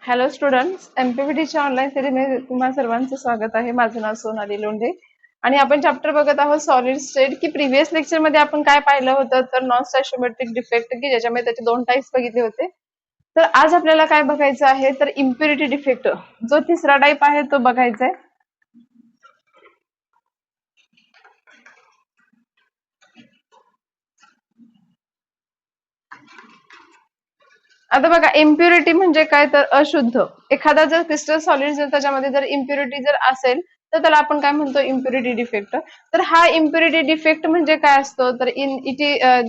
Hello students, एमपीव्हीटीच्या online सिरीजमध्ये तुम्हा सर्वांचं स्वागत आहे. माझं नाव सोनाली लोंढे आणि आपण चॅप्टर बघत आहोत सॉलिड स्टेट. की प्रिव्हियस लेक्चर मध्ये आपण काय पाहिलं होतं तर नॉन स्टॅच्योमेट्रिक डिफेक्ट, की ज्याच्यामध्ये त्याचे दोन टाइप्स बघितले होते. तर आज आपल्याला काय बघायचं आहे तर इम्प्युरिटी डिफेक्ट, जो तिसरा टाइप आहे तो बघायचा आहे. आता बघा, इम्प्युरिटी म्हणजे काय तर अशुद्ध. एखादा जर क्रिस्टल सॉलिड जर त्याच्यामध्ये जर इम्प्युरिटी जर असेल तर त्याला आपण काय म्हणतो, इम्प्युरिटी डिफेक्ट. तर हा इम्प्युरिटी डिफेक्ट म्हणजे काय असतो तर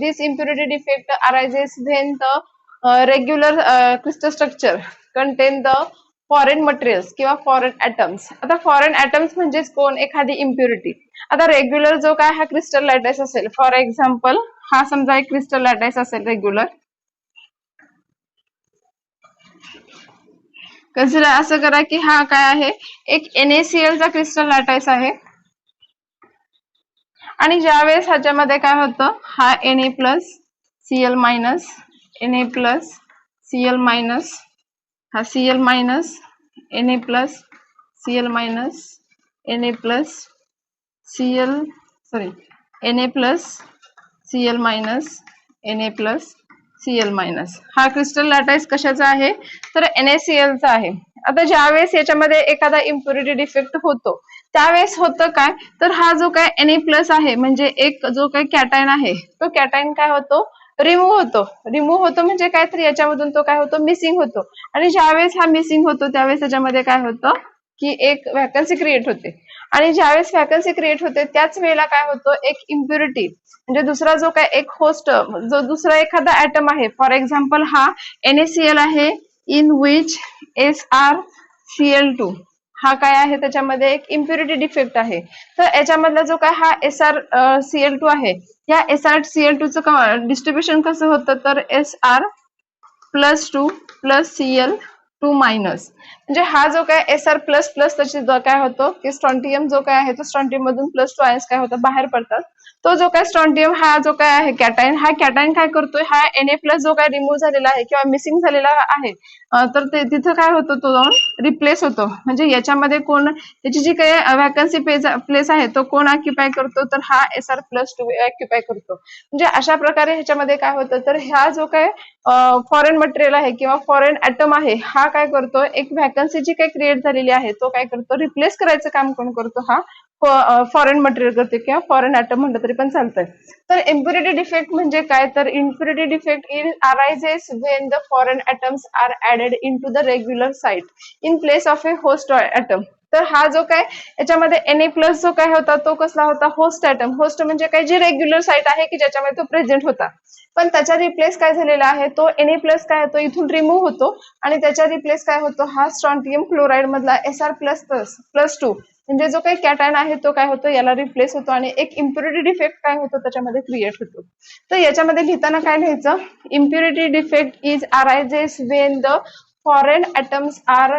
this impurity defect arises when the regular crystal structure contain the foreign materials किंवा फॉरेन ॲटम्स. आता फॉरेन ॲटम्स म्हणजेच कोण, एखादी इम्प्युरिटी. आता रेग्युलर जो काय हा क्रिस्टल लॅटाइस असेल, फॉर एक्झाम्पल हा समजा एक क्रिस्टल लॅटाइस असेल रेग्युलर. कन्सिडर असं करा की हा काय आहे, एक NaCl चा क्रिस्टल लॅटाइस आहे. आणि ज्यावेळेस ह्याच्यामध्ये काय होतं, हा Na plus Cl minus, Na plus Cl minus, हा Cl minus, Na plus Cl minus, Na plus Cl sorry Na plus Cl minus, Na plus Cl minus. हा क्रिस्टल लॅटाइस कशाचा आहे तर NaCl चा आहे. आता ज्यावेळेस याच्यामध्ये एखादा इम्प्युरिटी डिफेक्ट होतो त्यावेळेस होतं काय तर हा जो काय Na प्लस आहे म्हणजे एक जो काही कॅटायन आहे तो कॅटायन काय होतो, रिमूव्ह होतो म्हणजे काय तर याच्यामधून तो काय होतो, मिसिंग होतो. आणि ज्यावेळेस हा मिसिंग होतो त्यावेळेस त्याच्यामध्ये काय होतं की एक व्हॅकन्सी क्रिएट होते. आणि ज्यावेळेस व्हॅकन्सी क्रिएट होते त्याच वेळेला काय होतं, एक इम्प्युरिटी म्हणजे दुसरा जो काय एक होस्ट, जो दुसरा एखादा ऍटम आहे, फॉर एक्झाम्पल हा NaCl आहे इन विच SrCl2, हा काय आहे त्याच्यामध्ये एक इम्प्युरिटी डिफेक्ट आहे. तर याच्यामधला जो काय हा SrCl2 आहे, या SrCl2 चं डिस्ट्रीब्युशन कसं होतं तर Sr+2 प्लस Cl2 मायनस. म्हणजे हा जो काय Sr प्लस प्लस त्याची जो काय होतो की स्ट्रॉन्टियम जो काय आहे तो स्ट्रॉन्टियम मधून +2 आयन्स काय होतात, बाहेर पडतात. तो जो काय स्ट्रॉन्टियम हा जो काय आहे कॅटायन, हा कॅटायन काय करतोय, हा Na प्लस जो काय रिमूव्ह झालेला आहे किंवा मिसिंग झालेला आहे तर ते तिथं काय होतं, तो जाऊन रिप्लेस होतो. म्हणजे याच्यामध्ये कोण, त्याची जी काही व्हॅकन्सी प्लेस आहे तो कोण ऑक्युपाय करतो तर हा Sr+2 ऑक्युपाय करतो. म्हणजे अशा प्रकारे ह्याच्यामध्ये काय होतं तर हा जो काय फॉरेन मटेरियल आहे किंवा फॉरेन ऍटम आहे हा काय करतो, एक व्हॅकन्सी जी काही क्रिएट झालेली आहे तो काय करतो, रिप्लेस करायचं काम कोण करतो, हा फॉरेन मटेरियल करते किंवा फॉरेन ऍटम म्हटलं तरी पण चालतंय. तर इम्प्युरिटी डिफेक्ट म्हणजे काय तर impurity defect arises when the foreign atoms are added into the regular site in place of a host atom. तर हा जो काय याच्यामध्ये Na प्लस जो काय होता तो कसला होता, होस्ट ॲटम. होस्ट म्हणजे काय, जी रेग्युलर साइट आहे की ज्याच्यामध्ये तो प्रेझेंट होता. पण त्याचा रिप्लेस काय झालेला आहे, तो Na प्लस काय होतो इथून रिमूव्ह होतो आणि त्याचा रिप्लेस काय होतो, हा स्ट्रॉन्टियम क्लोराईड मधला Sr+++2 म्हणजे जो काही कॅटायन आहे तो काय होतो, याला रिप्लेस होतो आणि एक इम्प्युरिटी डिफेक्ट काय होतो त्याच्यामध्ये क्रिएट होतो. तर याच्यामध्ये लिहिताना काय लिहायचं, impurity defect is arises when the foreign atoms are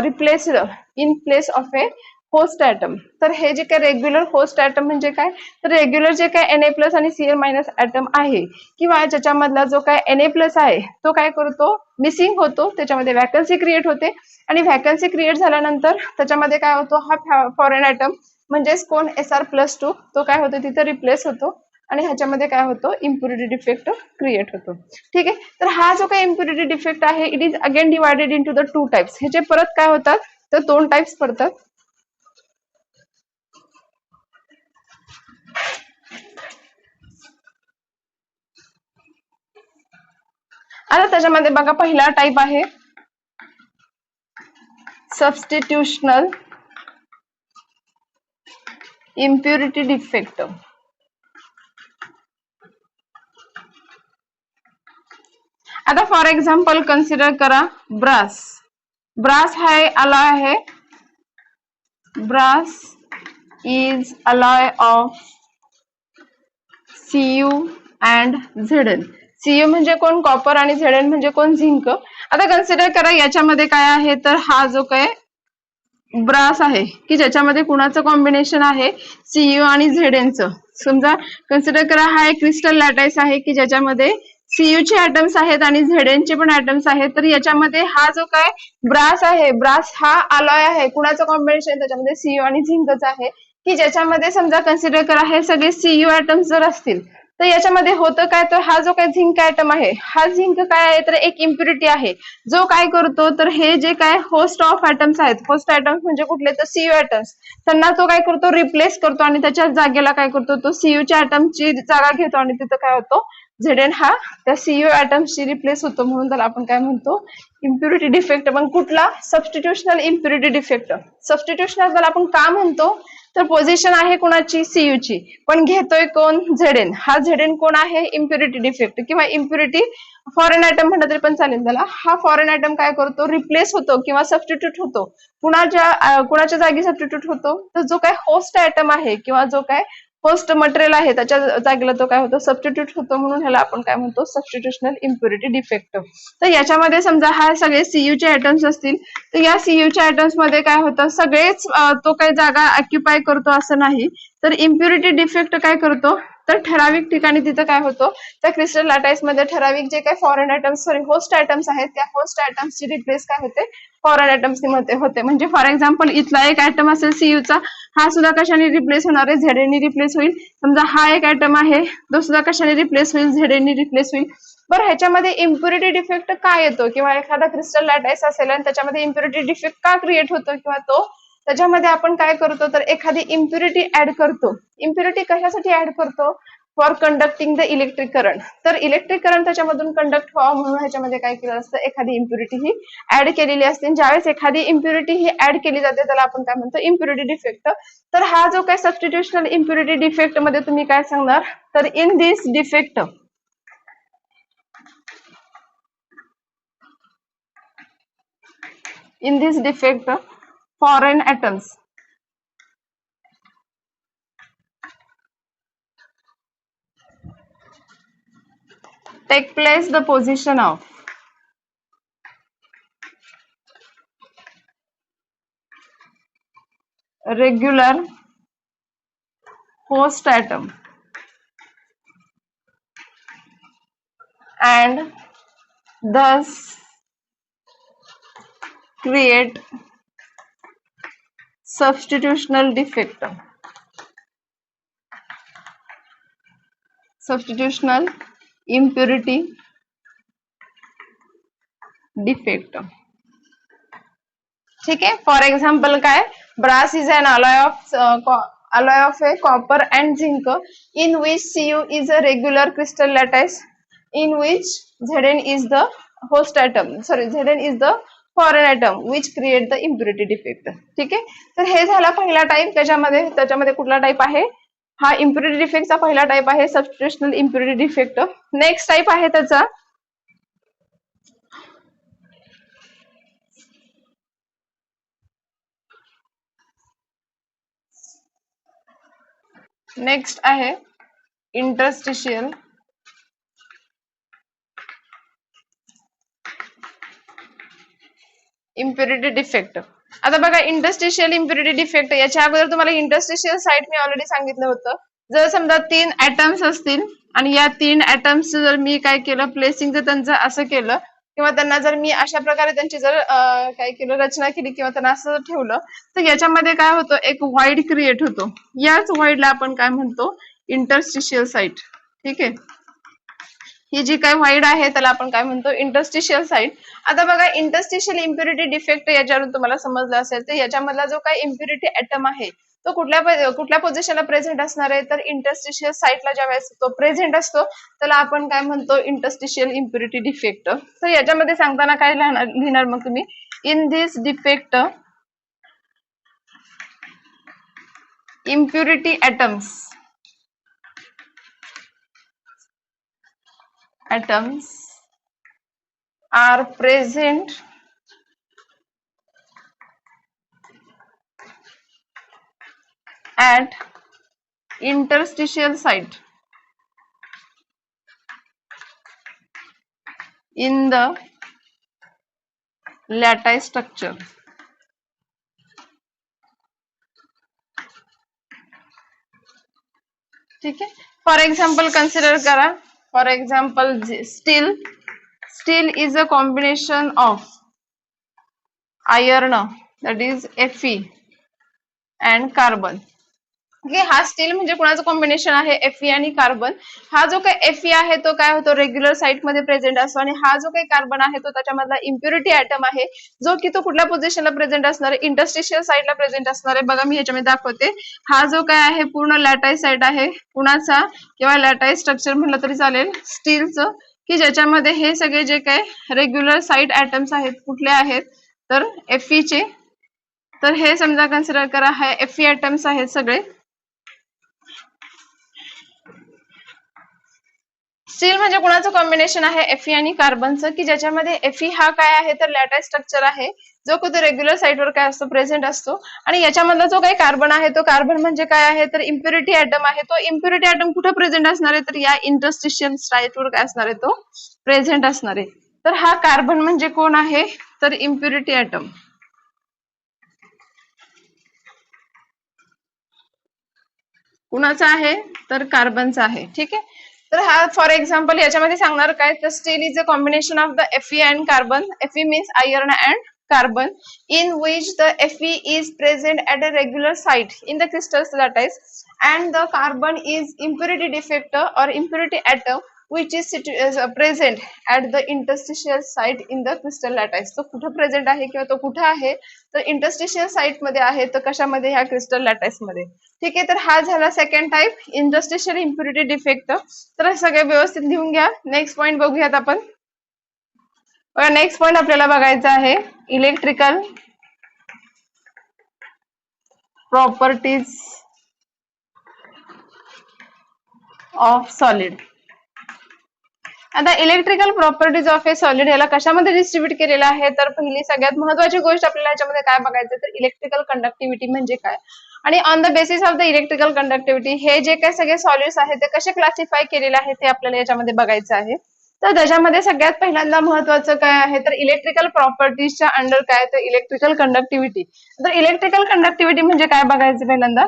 replaced in place of a host atom. तर हे जे काय रेग्युलर होस्ट ॲटम म्हणजे काय तर रेग्युलर जे काय Na प्लस आणि Cl मायनस ॲटम आहे किंवा ज्याच्यामधला जो काय Na प्लस आहे तो काय करतो, मिसिंग होतो, त्याच्यामध्ये व्हॅकन्सी क्रिएट होते. आणि व्हॅकन्सी क्रिएट झाल्यानंतर त्याच्यामध्ये काय होतो, हा फॉरेन ॲटम म्हणजेच कोण Sr+2 तो काय होतो तिथे रिप्लेस होतो आणि ह्याच्यामध्ये काय होतो, इम्प्युरिटी डिफेक्ट क्रिएट होतो. ठीक आहे. तर हा जो काही इम्प्युरिटी डिफेक्ट आहे it is again divided into the 2 types. ह्याचे परत काय होतात तर 2 टाइप्स पडतात. आता त्याच्यामध्ये बघा, पहिला टाइप आहे सबस्टिट्यूशनल इम्प्युरिटी डिफेक्ट. आता फॉर एक्झाम्पल कन्सिडर करा ब्रास. ब्रास है अलॉय है, brass is alloy of Cu and Zn. Cu म्हणजे कोण, कॉपर, आणि Zn म्हणजे कोण, झिंक. आता कन्सिडर करा याच्यामध्ये काय आहे तर हा जो काय ब्रास आहे की ज्याच्यामध्ये कुणाचं कॉम्बिनेशन आहे, Cu आणि Zn चं. समजा कन्सिडर करा हा एक क्रिस्टल लॅटाइस आहे की ज्याच्यामध्ये Cu चे ऍटम्स आहेत आणि Zn चे पण ऍटम्स आहेत. तर याच्यामध्ये हा जो काय ब्रास आहे, ब्रास हा अलॉय आहे. कुणाचं कॉम्बिनेशन त्याच्यामध्ये Cu आणि झिंकच आहे, की ज्याच्यामध्ये समजा कन्सिडर करा हे सगळे Cu ऍटम्स जर असतील तर याच्यामध्ये होतं काय, तर हा जो काय झिंक ऍटम आहे, हा झिंक काय आहे तर एक इम्प्युरिटी आहे, जो काय करतो तर हे जे काय होस्ट ऑफ ऍटम्स आहेत, होस्ट ऍटम्स म्हणजे कुठले तर Cu ऍटम्स, त्यांना तो काय करतो रिप्लेस करतो आणि त्याच्या जागेला काय करतो तो Cu च्या ऍटमची जागा घेतो आणि तिथं काय होतो Zn हा त्या Cu ऍटम्सची रिप्लेस होतो, म्हणून त्याला आपण काय म्हणतो इम्प्युरिटी डिफेक्ट. पण कुठला सबस्टिट्यूशनल इम्प्युरिटी डिफेक्ट. सबस्टिट्यूशनल त्याला आपण का म्हणतो तर पोझिशन आहे कोणाची Cu ची, पण घेतोय कोण Zn. हा Zn कोण आहे इम्प्युरिटी डिफेक्ट किंवा इम्प्युरिटी फॉरेन आयटम म्हटलं तरी पण चालेल त्याला. हा फॉरेन आयटम काय करतो रिप्लेस होतो किंवा सबस्टिट्यूट होतो. कुणाच्या जागी सबस्टिट्यूट होतो तर जो काय होस्ट आयटम आहे किंवा जो काय होस्ट मटेरियल आहे त्याच्या जागेला तो काय होतो सबस्टिट्यूट होतो, म्हणून ह्याला आपण काय म्हणतो सबस्टिट्यूशनल इम्प्युरिटी डिफेक्ट. तर याच्यामध्ये समजा हा सगळे Cu चे ऍटम्स असतील तर या Cu च्या ऍटम्स मध्ये काय होतं सगळेच तो काही जागा ऑक्युपाय करतो असं नाही, तर इम्प्युरिटी डिफेक्ट काय करतो तर ठराविक ठिकाणी तिथं काय होतं त्या क्रिस्टल लॅटाईस मध्ये ठराविक जे काही फॉरेन आयटम्स होस्ट आयटम्स आहेत त्या होस्ट आयटम्सची रिप्लेस काय होते फॉरेन आयटम्स मध्ये होते. म्हणजे फॉर एक्झाम्पल इथला एक आयटम असेल Cu चा, हा सुद्धा कशाने रिप्लेस होणार आहे Zn रिप्लेस होईल. समजा हा एक आयटम आहे तो सुद्धा कशाने रिप्लेस होईल Zn रिप्लेस होईल. बरं ह्याच्यामध्ये इम्प्युरिटी डिफेक्ट का येतो किंवा एखादा क्रिस्टल लॅटाईस असेल आणि त्याच्यामध्ये इम्प्युरिटी डिफेक्ट का क्रिएट होतो किंवा तो त्याच्यामध्ये आपण काय करतो तर एखादी इम्प्युरिटी ऍड करतो. इम्प्युरिटी कशासाठी ऍड करतो for conducting the electric current. तर इलेक्ट्रिक करंट त्याच्यामधून कंडक्ट व्हावं म्हणून ह्याच्यामध्ये काय केलं असतं एखादी इम्प्युरिटी ही ऍड केलेली असते. ज्यावेळेस एखादी इम्प्युरिटी ही ऍड केली जाते त्याला आपण काय म्हणतो इम्प्युरिटी डिफेक्ट. तर हा जो काय सबस्टिट्यूशनल इम्प्युरिटी डिफेक्ट मध्ये तुम्ही काय सांगणार तर in this defect foreign atoms take place the position of regular host atom and thus create substitutional defect. Substitutional impurity defect. ठीक आहे. फॉर एक्झाम्पल काय brass is an alloy of a copper and zinc in which Cu is a regular crystal lattice in which Zn is the host atom, sorry Zn is the foreign atom which create the impurity defect. ठीक आहे. तर हे झाला पहिला type. त्याच्यामध्ये कुठला type आहे हा इम्प्युरिटी डिफेक्टचा पहिला टाइप आहे substitutional impurity defect. Next type आहे त्याचा नेक्स्ट आहे इंटरस्टिशियल इम्प्युरिटी डिफेक्ट. आता बघा इंटरस्टिशियल इम्प्युरिटी डिफेक्ट याच्या अगोदर तुम्हाला इंटरस्टिशियल साइट मी ऑलरेडी सांगितलं होतं. जर समजा 3 ऍटम्स असतील आणि या 3 ऍटम्स जर मी काय केलं प्लेसिंग जर त्यांचं असं केलं किंवा त्यांना जर मी अशा प्रकारे त्यांची जर काय केलं रचना केली किंवा त्यांना असं ठेवलं तर याच्यामध्ये काय होतं एक व्हाईड क्रिएट होतो. याच व्हाईडला आपण काय म्हणतो इंटरस्टिशियल साइट. ठीक आहे. ही जी काय व्हाईड आहे त्याला आपण काय म्हणतो इंटरस्टिशियल साइट. आता बघा इंटरस्टिशियल इम्प्युरिटी डिफेक्ट याच्यावरून तुम्हाला समजलं असेल तर याच्यामधला जो काय इम्प्युरिटी ऍटम आहे तो कुठल्या पोझिशनला प्रेझेंट असणार आहे तर इंटरस्टिशियल साइटला ज्यावेळेस तो प्रेझेंट असतो त्याला आपण काय म्हणतो इंटरस्टिशियल इम्प्युरिटी डिफेक्ट. तर याच्यामध्ये सांगताना काय लिहिणार मग तुम्ही in this defect impurity atoms are present at interstitial site in the lattice structure. ठीक आहे. फॉर एक्झाम्पल कन्सिडर करा For example, steel is a combination of iron, that is Fe, and carbon. Okay, हा steel म्हणजे कोणाचं combination आहे, Fe आणि carbon. हा जो काही Fe आहे तो काय होतो, रेग्युलर साईट मध्ये प्रेझेंट असतो, आणि हा जो काही कार्बन आहे तो त्याच्यामधला इम्प्युरिटी ऍटम आहे, जो की तो कुठल्या पोझिशनला प्रेझेंट असणार आहे, इंटरस्टिशियल साईडला प्रेझेंट असणार आहे. बघा मी ह्याच्यामध्ये दाखवते. हा जो काय आहे पूर्ण लॅटाईस साईट आहे कुणाचा, किंवा लॅटाईस स्ट्रक्चर म्हटलं तरी चालेल, स्टीलचं, की ज्याच्यामध्ये हे सगळे जे काय रेग्युलर साईट ऍटम्स आहेत कुठले आहेत, तर Fe चे. तर हे समजा कन्सिडर करा हा Fe ऍटम्स आहेत सगळे. स्टील म्हणजे कोणाचं कॉम्बिनेशन आहे, Fe आणि कार्बनचं, की ज्याच्यामध्ये Fe हा काय आहे तर लॅटाईस स्ट्रक्चर आहे, जो की रेग्युलर साईटवर काय असतो, प्रेझेंट असतो. आणि याच्यामधला जो काही कार्बन आहे तो कार्बन म्हणजे काय आहे तर इम्प्युरिटी ऍटम आहे. तो इम्प्युरिटी ऍटम कुठे प्रेझेंट असणार आहे तर या इंटरस्टिशियल साईटवर काय असणार आहे, तो प्रेझेंट असणार आहे. तर हा कार्बन म्हणजे कोण आहे तर इम्प्युरिटी ऍटम. कुणाचा आहे तर कार्बनचा आहे. ठीक आहे. तर हा फॉर एक्झाम्पल याच्यामध्ये सांगणार काय तर steel is a combination of the Fe and carbon. Fe means iron and carbon in which the Fe is present at a regular site in the crystal lattice, and the carbon is impurity defect or impurity atom which is present at the interstitial site in the crystal lattice. तो कुठे present आहे किंवा तो कुठे आहे तर interstitial site मध्ये आहे, तर कशामध्ये, ह्या क्रिस्टल लॅटाईस मध्ये. ठीक आहे. तर हा झाला second type, interstitial impurity defect. तर सगळे व्यवस्थित लिहून घ्या. नेक्स्ट पॉइंट बघूयात आपण. नेक्स्ट पॉइंट आपल्याला बघायचा आहे इलेक्ट्रिकल प्रॉपर्टीज ऑफ सॉलिड. आता electrical properties of a solid याला कशामध्ये डिस्ट्रीब्यूट केलेला आहे तर पहिली सगळ्यात महत्वाची गोष्ट आपल्याला याच्यामध्ये काय बघायचं तर इलेक्ट्रिकल कंडक्टिव्हिटी म्हणजे काय, आणि on the basis of the electrical conductivity हे जे काही सगळे सॉलिड्स आहेत ते कसे क्लासिफाय केलेले आहेत ते आपल्याला याच्यामध्ये बघायचं आहे. तर त्याच्यामध्ये सगळ्यात पहिल्यांदा महत्वाचं काय आहे तर इलेक्ट्रिकल प्रॉपर्टीजच्या अंडर काय तर इलेक्ट्रिकल कंडक्टिव्हिटी. तर इलेक्ट्रिकल कंडक्टिव्हिटी म्हणजे काय बघायचं पहिल्यांदा.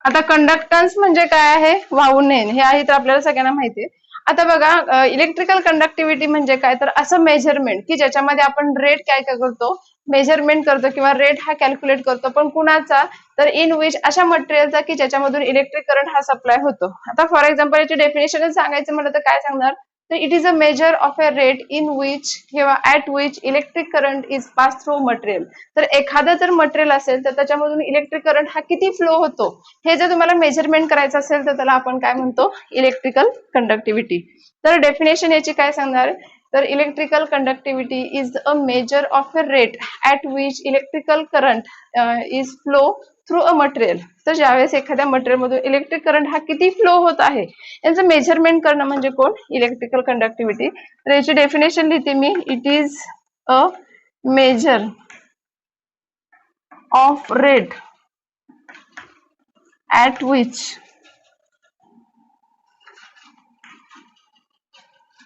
आता कंडक्टन्स म्हणजे काय आहे, वाहून नेणे, हे आहे तर आपल्याला सगळ्यांना माहिती आहे. आता बघा इलेक्ट्रिकल कंडक्टिव्हिटी म्हणजे काय तर असं मेजरमेंट की ज्याच्यामध्ये आपण रेट काय काय करतो, मेजरमेंट करतो किंवा रेट हा कॅल्क्युलेट करतो, पण कुणाचा तर इन विच अशा मटेरियलचा की ज्याच्यामधून इलेक्ट्रिक करंट हा सप्लाय होतो. आता फॉर एक्झाम्पल याची डेफिनेशन सांगायचं म्हटलं तर काय सांगणार तर it is a measure of a rate in which किंवा at which electric current is pass through material. तर एखादं जर मटेरियल असेल तर त्याच्यामधून इलेक्ट्रिक करंट हा किती फ्लो होतो हे जर तुम्हाला मेजरमेंट करायचं असेल तर त्याला आपण काय म्हणतो इलेक्ट्रिकल कंडक्टिव्हिटी. तर डेफिनेशन याची काय सांगणार तर electrical conductivity is a measure of a rate at which electrical current is flow through a material. तर ज्यावेळेस एखाद्या मटेरियल मधून इलेक्ट्रिक करंट हा किती फ्लो होत आहे याचं मेजरमेंट करणं म्हणजे कोण इलेक्ट्रिकल कंडक्टिव्हिटी. तर याची डेफिनेशन लिहिते मी, it is a measure of rate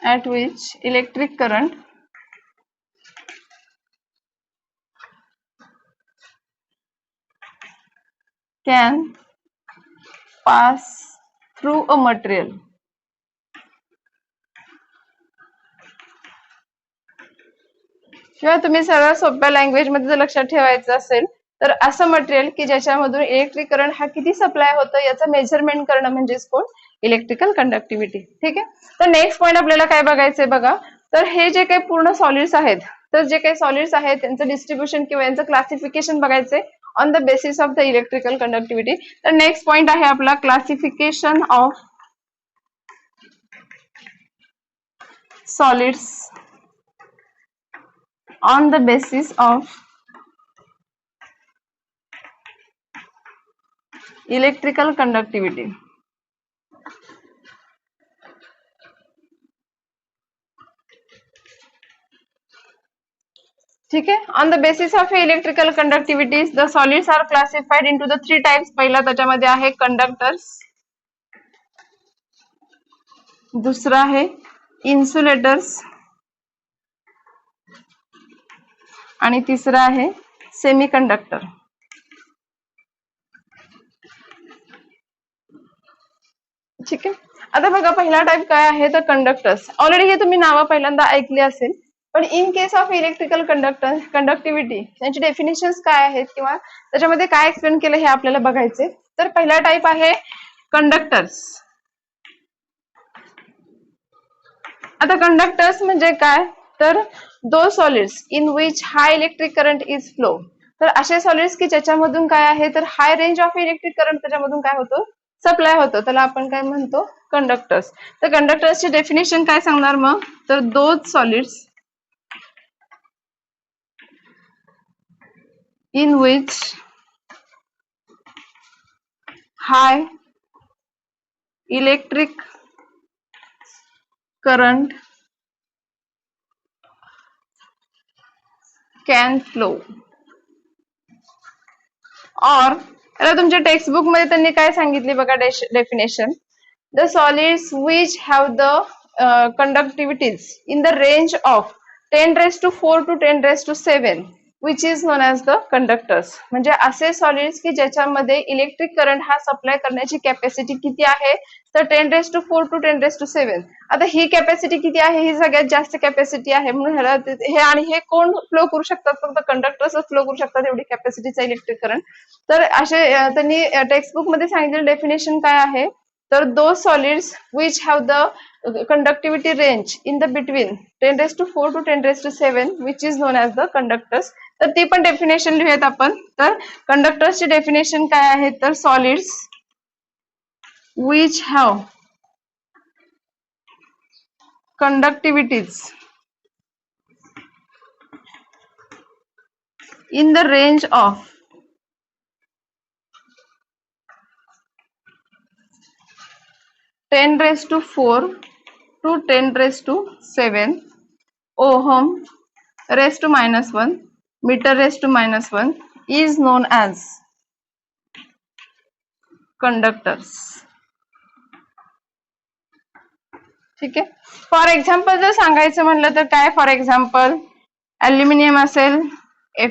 at which electric current can pass through a material. किंवा तुम्ही सरळ सोप्या लँग्वेज मध्ये जर लक्षात ठेवायचं असेल तर असं मटेरियल की ज्याच्यामधून इलेक्ट्रिक करंट हा किती सप्लाय होतं याचं मेजरमेंट करणं म्हणजेच कोण इलेक्ट्रिकल कंडक्टिव्हिटी. ठीक आहे. तर नेक्स्ट पॉइंट आपल्याला काय बघायचंय बघा, तर हे जे काही पूर्ण सॉलिड्स आहेत तर जे काही सॉलिड्स आहेत त्यांचं डिस्ट्रीब्युशन किंवा यांचं क्लासिफिकेशन बघायचंय on the basis of the electrical conductivity. तर नेक्स्ट पॉइंट आहे आपला classification of solids on the basis of electrical conductivity. ठीक है. On the basis of electrical conductivities the solids are classified into the three types. पहिला त्याच्यामध्ये आहे conductors, दुसरा आहे इन्सुलेटर्स आणि तिसरा आहे सेमीकंडक्टर. ठीक आहे. आता बघा पहिला टाइप काय आहे तर कंडक्टर्स. ऑलरेडी हे तुम्ही नावं पहिल्यांदा ऐकली असेल, पण in case of electrical conductivity त्यांची डेफिनेशन्स काय आहेत किंवा त्याच्यामध्ये काय एक्सप्लेन केलं हे आपल्याला बघायचे. तर पहिला टाइप आहे कंडक्टर्स. आता कंडक्टर्स म्हणजे काय तर those solids in which high electric current is flow. तर असे सॉलिड्स की ज्याच्यामधून काय आहे तर high range of electric current त्याच्यामधून काय होतं सप्लाय होतं, त्याला आपण काय म्हणतो कंडक्टर्स. तर कंडक्टर्सची डेफिनेशन काय सांगणार मग तर those solids in which high electric current can flow. और आता तुमच्या टेक्स्ट बुक मध्ये त्यांनी काय सांगितले बघा definition. The solids which have the conductivities in the range of 10⁻⁴ to 10⁻⁷ which is known as the conductors. म्हणजे असे सॉलिड्स की ज्याच्यामध्ये इलेक्ट्रिक करंट हा सप्लाय करण्याची कॅपॅसिटी किती आहे तर 10⁻⁴ to 10⁻⁷. आता ही कॅपॅसिटी किती आहे ही सगळ्यात जास्त कॅपॅसिटी आहे म्हणून ह्याला हे आणि हे कोण फ्लो करू शकतात फक्त कंडक्टर्सच फ्लो करू शकतात एवढी कॅपॅसिटीचा इलेक्ट्रिक करंट. तर असे त्यांनी टेक्स्ट बुक मध्ये सांगितलेलं डेफिनेशन काय आहे तर those solids which have the conductivity range in the between 10⁻⁴ to 10⁻⁷ which is known as the conductors. तर ती पण डेफिनेशन लिहूयात आपण. तर कंडक्टर्सची डेफिनेशन काय आहे तर solids which have conductivities in the range of 10⁻⁴ to 10⁻⁷ ohm raised to -1 meter raised to -1 is known as conductors. ठीक आहे. फॉर एक्झाम्पल जर सांगायचं म्हणलं तर काय फॉर एक्झाम्पल ॲल्युमिनियम असेल,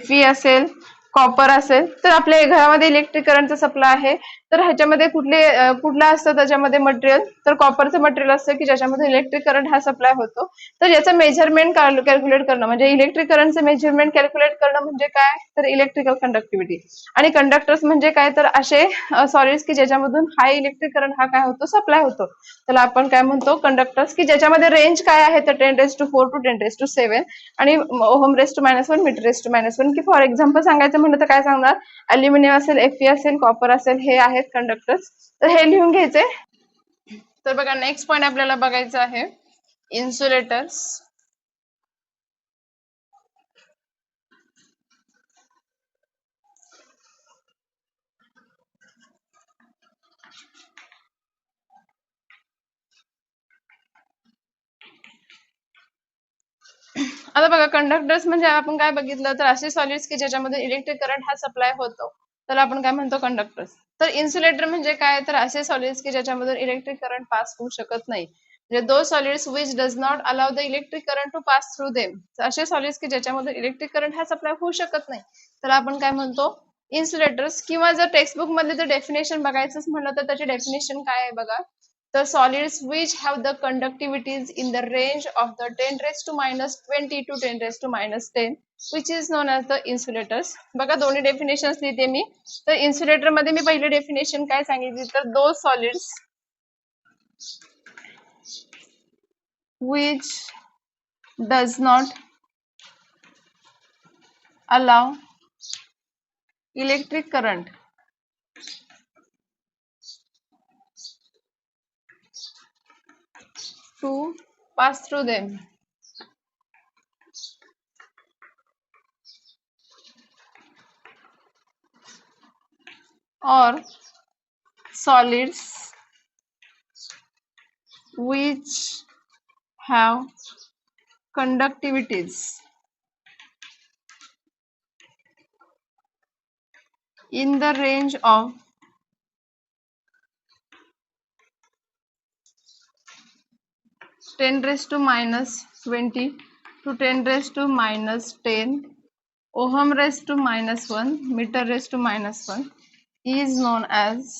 Fe असेल, कॉपर असेल तर आपल्या घरामध्ये इलेक्ट्रिक करंटचा सप्लाय आहे. तर ह्याच्यामध्ये कुठलं असतं त्याच्यामध्ये मटेरियल तर कॉपरचं मटेरियल असतं की ज्याच्यामध्ये इलेक्ट्रिक करंट हा सप्लाय होतो. तर याचं मेजरमेंट कॅल्क्युलेट करणं म्हणजे इलेक्ट्रिक करंटचं मेजरमेंट कॅल्क्युलेट करणं म्हणजे काय तर इलेक्ट्रिकल कंडक्टिव्हिटी. आणि कंडक्टर्स म्हणजे काय तर असे सॉलिड्स की ज्याच्यामधून हाय इलेक्ट्रिक करंट हा काय होतो सप्लाय होतो. त्याला आपण काय म्हणतो कंडक्टर्स की ज्याच्यामध्ये रेंज काय आहे तर 10⁻⁴ to 10⁻⁷ आणि ohm raised to -1 metre raised to -1. की फॉर एक्झाम्पल सांगायचं म्हणलं तर काय सांगणार ॲल्युमिनियम असेल, Fe असेल, कॉपर असेल हे आहेत कंडक्टर्स. तर हे लिहून घ्यायचे. तर बघा नेक्स्ट पॉईंट आपल्याला बघायचं आहे इन्सुलेटर्स. आता बघा कंडक्टर्स म्हणजे आपण काय बघितलं तर असे सॉलिड्स की ज्याच्यामध्ये इलेक्ट्रिक करंट हा सप्लाय होतो तर आपण काय म्हणतो कंडक्टर्स. तर इन्सुलेटर म्हणजे काय तर असे सॉलिड्स की ज्याच्यामधून इलेक्ट्रिक करंट पास होऊ शकत नाही. म्हणजे those solids which does not allow the electric current to pass through them. असे सॉलिड्स की ज्याच्यामधून इलेक्ट्रिक करंट हा सप्लाय होऊ शकत नाही तर आपण काय म्हणतो इन्सुलेटर्स. किंवा जर टेक्स्ट बुक मध्ये जर डेफिनेशन बघायचंच म्हणलं तर त्याची डेफिनेशन काय आहे बघा the solids which have the conductivities in the range of the 10⁻⁻20 to 10⁻⁻10 which is known as the insulators. बघा दोन्ही डेफिनेशन्स लिहिते मी. तर इन्सुलेटर मध्ये मी पहिले डेफिनेशन काय सांगितली तर those solids which does not allow electric current to pass through them or solids which have conductivities in the range of 10⁻⁻20 to 10⁻⁻10 ohm raised to -1 meter raised to -1 is known as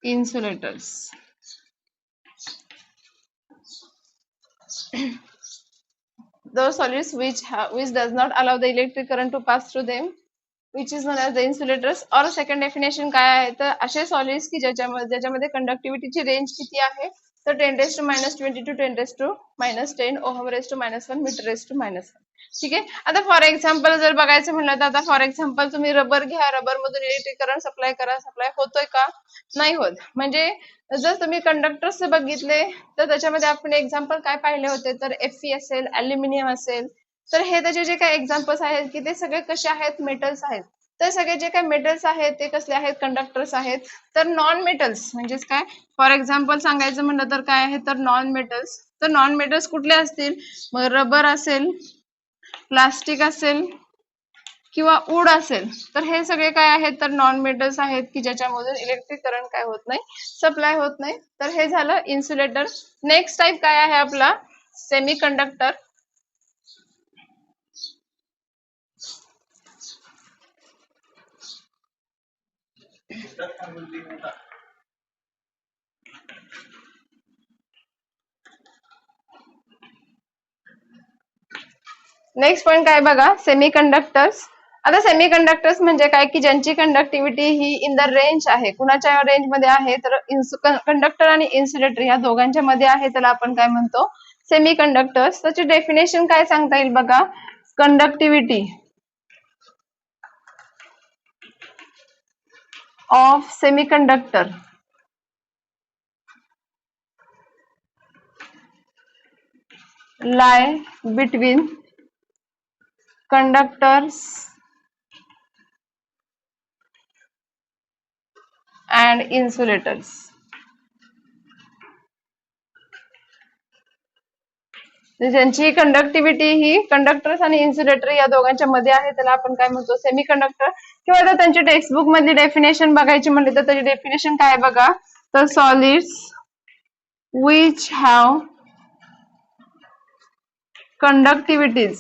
insulators. Those solids which does not allow the electric current to pass through them, which is known as the insulators. और second definition काय आहे तर असे solids की ज्याच्यामध्ये कंडक्टिव्हिटीची range किती आहे तर 10⁻20 to 10⁻10 ohm raised to -1 metre raised to -1. ठीक आहे. आता फॉर एक्झाम्पल जर बघायचं म्हणलं तर आता फॉर एक्झाम्पल तुम्ही रबर घ्या, रबर मधून इलेक्ट्रिक करंट सप्लाय करा, सप्लाय होतोय का? नाही होत. म्हणजे जर तुम्ही कंडक्टर्स बघितले तर त्याच्यामध्ये आपण एक्झाम्पल काय पाहिले होते तर Fe असेल, अल्युमिनियम असेल, तर हे त्याचे जे काही एक्झाम्पल्स आहेत की ते सगळे कसे आहेत मेटल्स आहेत. तर सगळे जे काही मेटल्स आहेत ते कसले आहेत कंडक्टर्स आहेत. तर नॉन मेटल्स म्हणजेच काय फॉर एक्झाम्पल सांगायचं म्हणलं तर काय आहे तर नॉन मेटल्स. तर नॉन मेटल्स कुठले असतील मग रबर असेल, प्लास्टिक असेल किंवा वूड असेल. तर हे सगळे काय आहेत तर नॉन मेटल्स आहेत की ज्याच्यामधून इलेक्ट्रिक करंट काय होत नाही सप्लाय होत नाही. तर हे झालं इन्सुलेटर. नेक्स्ट टाइप काय आहे आपला सेमी कंडक्टर. नेक्स्ट पॉइंट काय बघा सेमी कंडक्टर्स. आता सेमी कंडक्टर्स म्हणजे काय की ज्यांची conductivity he in the range आहे. कुणाच्या रेंज मध्ये आहे तर कंडक्टर आणि इन्सुलेटर या दोघांच्या मध्ये आहे त्याला आपण काय म्हणतो सेमी कंडक्टर्स. त्याची डेफिनेशन काय सांगता येईल बघा conductivity of semiconductor lie between conductors and insulators. ज्यांची कंडक्टिव्हिटी ही कंडक्टर्स आणि इन्सुलेटर या दोघांच्या मध्ये आहे त्याला आपण काय म्हणतो सेमी कंडक्टर. किंवा जर त्यांची टेक्स्टबुक मधली डेफिनेशन बघायची म्हणली तर त्याची डेफिनेशन काय बघा तर solids which have conductivities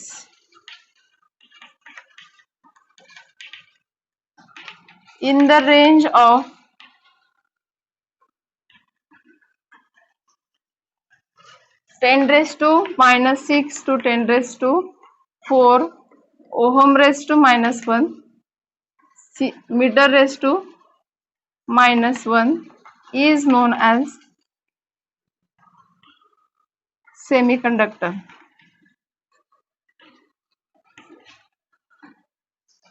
in the range of 10⁻⁻6 to 10⁻⁴ ohm raised to -1 meter raised to -1 is known as semiconductor.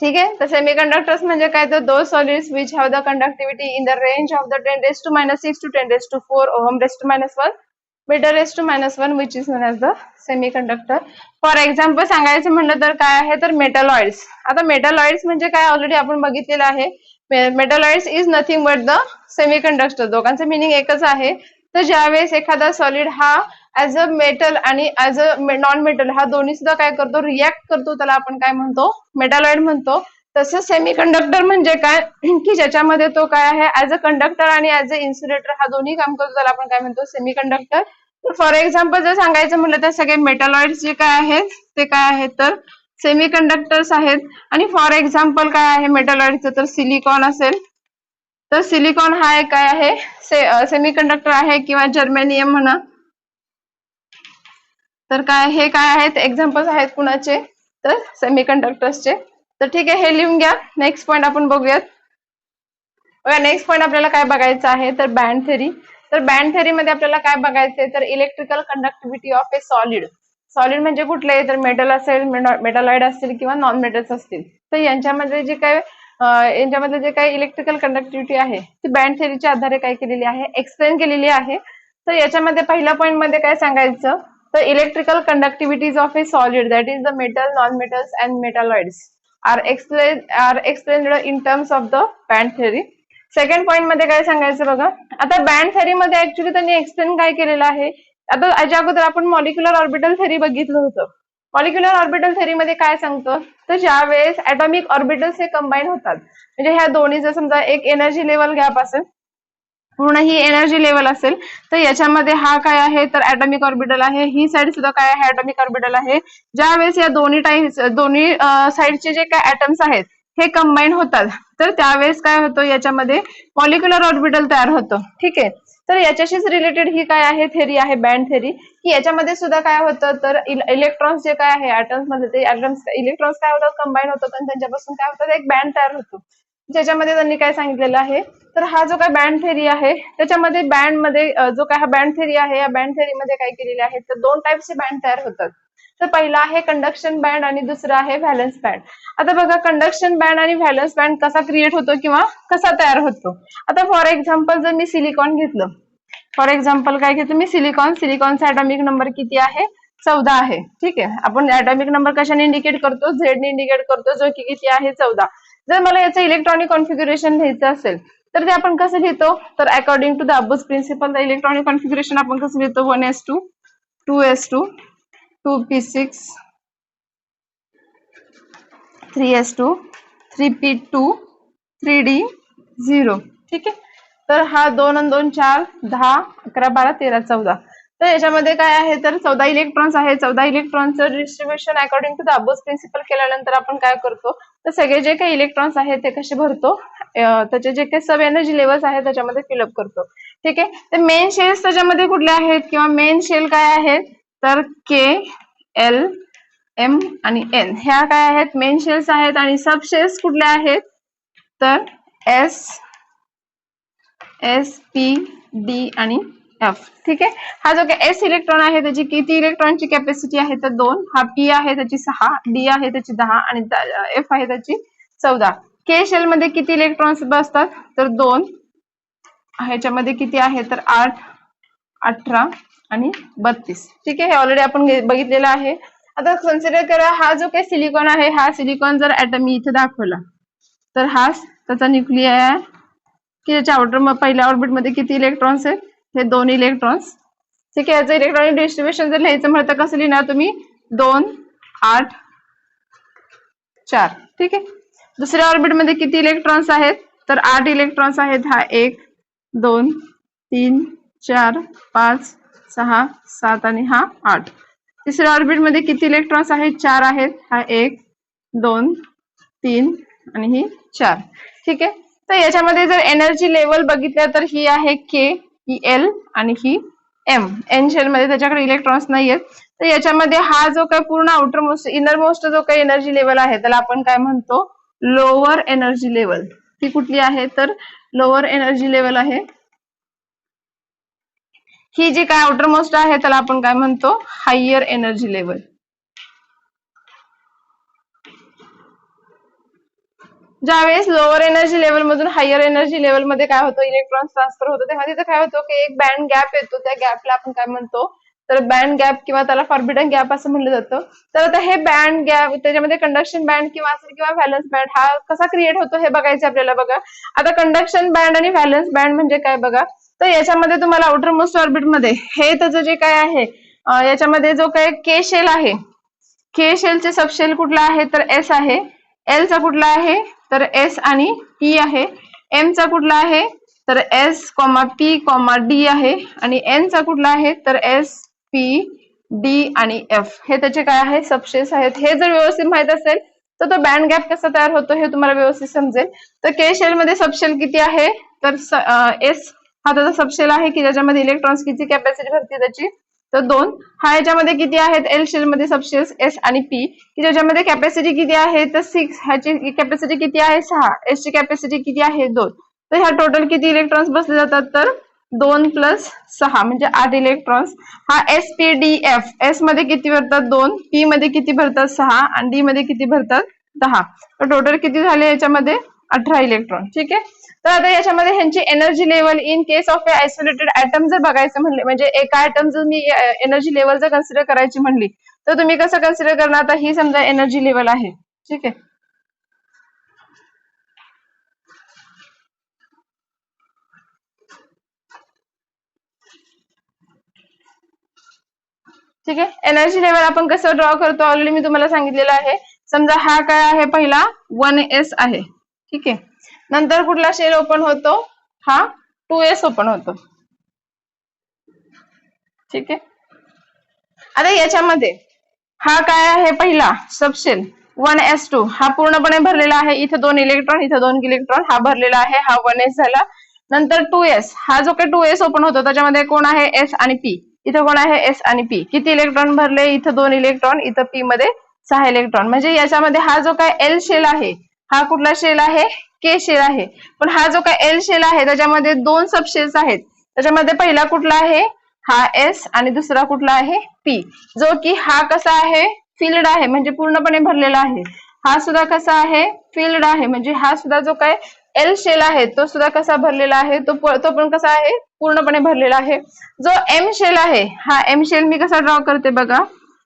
ठीक आहे. तर सेमीकंडक्टर्स म्हणजे काय तर those solids which have the conductivity in the range of the 10⁻⁻6 to 10⁻⁴ ohm raised to -1 meter raised to -1 which is known as the semiconductor. For example सांगायचं म्हणलं तर काय आहे तर मेटलॉइड्स. आता मेटलॉइड्स म्हणजे काय ऑलरेडी आपण बघितलेलं आहे. Metalloids is nothing but the semiconductor. दोघांचं मिनिंग एकच आहे. तर ज्यावेळेस एखादा सॉलिड हा ऍज अ मेटल आणि ऍज अ नॉन मेटल हा दोन्ही सुद्धा काय करतो रिॲक्ट करतो त्याला आपण काय म्हणतो मेटलॉइड म्हणतो. तसं सेमीकंडक्टर म्हणजे काय की ज्याच्यामध्ये तो काय आहे ऍज अ कंडक्टर आणि ऍज अ इन्सुलेटर हा दोन्ही काम करतो त्याला आपण काय म्हणतो सेमीकंडक्टर. तर फॉर एक्झाम्पल जर सांगायचं म्हटलं तर सगळे मेटलॉइड्स जे काय आहेत ते काय आहेत तर सेमीकंडक्टर्स आहेत. आणि फॉर एक्झाम्पल काय आहे मेटलॉइडचं तर सिलिकॉन असेल. तर सिलिकॉन हा एक काय आहे सेमीकंडक्टर आहे किंवा जर्मेनियम म्हणा. तर काय हे काय आहेत एक्झाम्पल्स आहेत कुणाचे तर सेमीकंडक्टर्सचे. तर ठीक आहे हे लिहून घ्या. नेक्स्ट पॉइंट आपण बघूयात. नेक्स्ट पॉइंट आपल्याला काय बघायचं आहे तर बँड थेरी. तर बँड थेरी मध्ये आपल्याला काय बघायचंय तर electrical conductivity of a solid. Solid म्हणजे कुठले तर मेटल असेल मेटलॉइड असतील किंवा नॉन मेटल्स असतील. तर यांच्यामध्ये जे काही इलेक्ट्रिकल कंडक्टिव्हिटी आहे ती बँड थेरीच्या आधारे काय केलेली आहे एक्सप्लेन केलेली आहे. तर याच्यामध्ये पहिल्या पॉइंट मध्ये काय सांगायचं तर electrical conductivities of a solid that is the metal non metals and metalloids are explained in terms of the band theory. Second point मध्ये काय सांगायचं बघा आता बँड थेरी मध्ये ऍक्च्युली त्यांनी एक्सप्लेन काय केलेलं आहे. आता याच्या अगोदर आपण मॉलिक्युलर ऑर्बिटल थेरी बघितलं होतं. मॉलिक्युलर ऑर्बिटल थेरी मध्ये काय सांगतं तर ज्या वेळेस ऍटॉमिक ऑर्बिटल्स हे कंबाईन होतात म्हणजे ह्या दोन्ही जर समजा एक एनर्जी लेवल गॅप असेल पूर्ण ही एनर्जी लेवल असेल तर याच्यामध्ये हा काय आहे तर ऍटॉमिक ऑर्बिटल आहे. ही साइड सुद्धा काय आहे ऍटॉमिक ऑर्बिटल आहे. ज्या वेळेस या दोन्ही साइडचे जे काय ऍटम्स आहेत हे कंबाईन होतात तर त्यावेळेस काय होतं याच्यामध्ये मॉलिक्युलर ऑर्बिटल तयार होतं. ठीक आहे. तर याच्याशीच रिलेटेड ही काय आहे थेरी आहे बँड थेरी, की याच्यामध्ये सुद्धा काय होतं तर इलेक्ट्रॉन्स जे काय आहे ऍटम्स मध्ये ते इलेक्ट्रॉन्स काय होतात कंबाईन होतात आणि त्यांच्यापासून काय होतं एक बँड तयार होतो. ज्याच्यामध्ये त्यांनी काय सांगितलेलं आहे तर हा जो काय बँड थेरी आहे त्याच्यामध्ये बँड मध्ये जो काय हा बँड थेरी आहे या बँड थेरीमध्ये काय केलेले आहे तर दोन टाइपचे बँड तयार होतात. तर पहिला आहे कंडक्शन बँड आणि दुसरा आहे व्हॅलन्स बँड. आता बघा कंडक्शन बँड आणि व्हॅलन्स बँड कसा क्रिएट होतो किंवा कसा तयार होतो. आता फॉर एक्झाम्पल जर मी सिलिकॉन घेतलं, फॉर एक्झाम्पल काय घेतो मी सिलिकॉनचा ऍटॉमिक नंबर किती आहे 14 आहे. ठीक आहे. आपण ऍटॉमिक नंबर कशाने इंडिकेट करतो झेड ने इंडिकेट करतो जो की किती आहे 14. जर मला याचं इलेक्ट्रॉनिक कॉन्फिगरेशन लिहायचं असेल तर ते आपण कसं लिहितो तर according to the above principle the electronic configuration आपण कसं लिहितो 1s2 2s2 2p6 3s2 3p2 3d0. ठीक आहे. तर हा 2 आणि 2 4 10 11 12 13 14. तर याच्यामध्ये काय आहे तर 14 इलेक्ट्रॉन्स आहे. 14 इलेक्ट्रॉनचं distribution according to the above principle केल्यानंतर आपण काय करतो तर सगळे जे काही इलेक्ट्रॉन्स आहेत ते कसे भरतो त्याचे जे काही सब एनर्जी लेवल्स आहेत त्याच्यामध्ये फिलअप करतो. ठीक आहे. तर मेन शेल्स त्याच्यामध्ये कुठले आहेत किंवा मेन शेल काय आहेत तर के एल एम आणि एन ह्या काय आहेत मेन शेल्स आहेत आणि सब शेल्स कुठले आहेत तर एस एस पी डी आणि एफ. ठीक आहे. हा जो काही एस इलेक्ट्रॉन आहे त्याची किती इलेक्ट्रॉनची कॅपॅसिटी आहे तर 2. हा पी आहे त्याची 6, डी आहे त्याची 10 आणि एफ आहे त्याची 14. के शेल मध्ये किती इलेक्ट्रॉन्स बसतात तर 2. ह्याच्यामध्ये किती आहे तर 8, 18 आणि 32. ठीक आहे. हे ऑलरेडी आपण बघितलेलं आहे. आता कन्सिडर करा हा जो काही सिलिकॉन आहे हा सिलिकॉन जर ऍटम मी इथे दाखवला तर हा त्याचा न्यूक्लियर आहे की त्याच्या आउटर पहिल्या ऑर्बिट मध्ये किती इलेक्ट्रॉन्स आहेत हे 2 इलेक्ट्रॉन्स. ठीक आहे. याचं इलेक्ट्रॉनिक डिस्ट्रीब्युशन जर लिहायचं म्हणतं कसं लिहिणार तुम्ही 2 8 4. ठीक आहे. दुसऱ्या ऑर्बिट मध्ये किती इलेक्ट्रॉन्स आहेत तर 8 इलेक्ट्रॉन्स आहेत. हा 1 2 3 4 5 6 7 आणि हा 8. तिसऱ्या ऑर्बिट मध्ये किती इलेक्ट्रॉन्स आहेत 4 आहेत. हा 1 2 3 आणि ही 4. ठीक आहे. तर याच्यामध्ये जर एनर्जी लेवल बघितलं तर ही आहे के, ही एल आणि ही एम. एन शेल मध्ये त्याच्याकडे इलेक्ट्रॉन्स नाहीयेत. तर याच्यामध्ये हा जो काही पूर्ण आउटर मोस्ट इनर मोस्ट जो काही एनर्जी लेवल आहे त्याला आपण काय म्हणतो लोअर एनर्जी लेवल. ती कुठली आहे तर लोअर एनर्जी लेवल आहे. ही जी काय आउटर मोस्ट आहे त्याला आपण काय म्हणतो हायर एनर्जी लेवल. ज्यावेळेस लोअर एनर्जी लेवल मधून हायर एनर्जी लेवल मध्ये काय होतं इलेक्ट्रॉन्स ट्रान्सफर होतं तेव्हा तिथे काय होतं की एक बँड गॅप येतो. त्या गॅपला आपण काय म्हणतो तर बँड गॅप किंवा त्याला फॉरबिडन गॅप असं म्हणलं जातं. तर आता हे बँड गॅप त्याच्यामध्ये कंडक्शन बँड किंवा असेल किंवा व्हॅलन्स बँड हा कसा क्रिएट होतो हे बघायचं आपल्याला. बघा आता कंडक्शन बँड आणि व्हॅलन्स बँड म्हणजे काय बघा तर याच्यामध्ये तुम्हाला आउटर मोस्ट ऑर्बिट मध्ये हे त्याचं जे काय आहे याच्यामध्ये जो काय के शेल आहे के शेलचे सबशेल कुठला आहे तर एस आहे. एल चा कुठला आहे तर एस आणि पी आहे. एम चा कुठला आहे तर एस पी डी आहे आणि एन चा कुठला आहे तर एस पी डी आणि एफ. हे त्याचे काय आहे सबशेल्स आहेत. हे जर व्यवस्थित माहित असेल तर तो बँड गॅप कसा तयार होतो हे तुम्हाला व्यवस्थित समजेल. तर के शेल मध्ये सबशेल किती आहे तर एस हा त्याचा सबशेल आहे की ज्याच्यामध्ये इलेक्ट्रॉन्स किती कॅपॅसिटी भरते त्याची तर 2. हा याच्यामध्ये किती आहेत एल शेल मध्ये सबशेल्स एस आणि पी की ज्याच्यामध्ये कॅपॅसिटी किती आहे तर 6. ह्याची कॅपॅसिटी किती आहे 6. एस ची कॅपॅसिटी किती आहे 2. तर ह्या टोटल किती इलेक्ट्रॉन्स बसले जातात तर 2 + 6 म्हणजे 8 इलेक्ट्रॉन्स. हा S P D F S मध्ये किती भरतात 2, पी मध्ये किती भरतात 6 आणि डी मध्ये किती भरतात 10. तर टोटल किती झाले याच्यामध्ये 18 इलेक्ट्रॉन. ठीक आहे. तर आता याच्यामध्ये ह्यांची energy level in case of isolated atom जर बघायचं म्हणले म्हणजे एका ऍटम जर मी एनर्जी लेवल जर कन्सिडर करायची म्हणली तर तुम्ही कसं कन्सिडर करणार आता ही समजा एनर्जी लेवल आहे. ठीक आहे. ठीक आहे. एनर्जी लेवल आपण कसं ड्रॉ करतो ऑलरेडी मी तुम्हाला सांगितलेलं आहे. समजा हा काय आहे पहिला 1s आहे. ठीक आहे. नंतर कुठला शेल ओपन होतो हा 2s ओपन होतो. ठीक आहे. आता याच्यामध्ये हा काय आहे पहिला सबशेल 1s2 हा पूर्णपणे भरलेला आहे, इथे 2 इलेक्ट्रॉन, इथे 2 इलेक्ट्रॉन, हा भरलेला आहे, हा 1s झाला. नंतर 2s, हा जो काही 2s ओपन होतो त्याच्यामध्ये कोण आहे, एस आणि पी. इथे कोण आहे, एस आणि पी. किती इलेक्ट्रॉन भरले, इथं 2 इलेक्ट्रॉन, इथं पी मध्ये 6 इलेक्ट्रॉन. म्हणजे याच्यामध्ये हा जो काय एल शेल आहे, हा कुठला शेल आहे, के शेल आहे. पण हा जो काय एल शेल आहे त्याच्यामध्ये 2 सबशेल्स आहेत. त्याच्यामध्ये पहिला कुठला आहे, हा एस आणि दुसरा कुठला आहे, पी. जो की हा कसा आहे, फिल्ड आहे, म्हणजे पूर्णपणे भरलेला आहे. हा सुद्धा कसा आहे, फिल्ड आहे, म्हणजे हा सुद्धा जो काय एल शेल आहे तो सुद्धा कसा भरलेला आहे, तो पण कसा आहे, पूर्णपणे भरलेला आहे. जो एम शेल आहे, हा एम शेल मी कसा ड्रॉ करते बघा.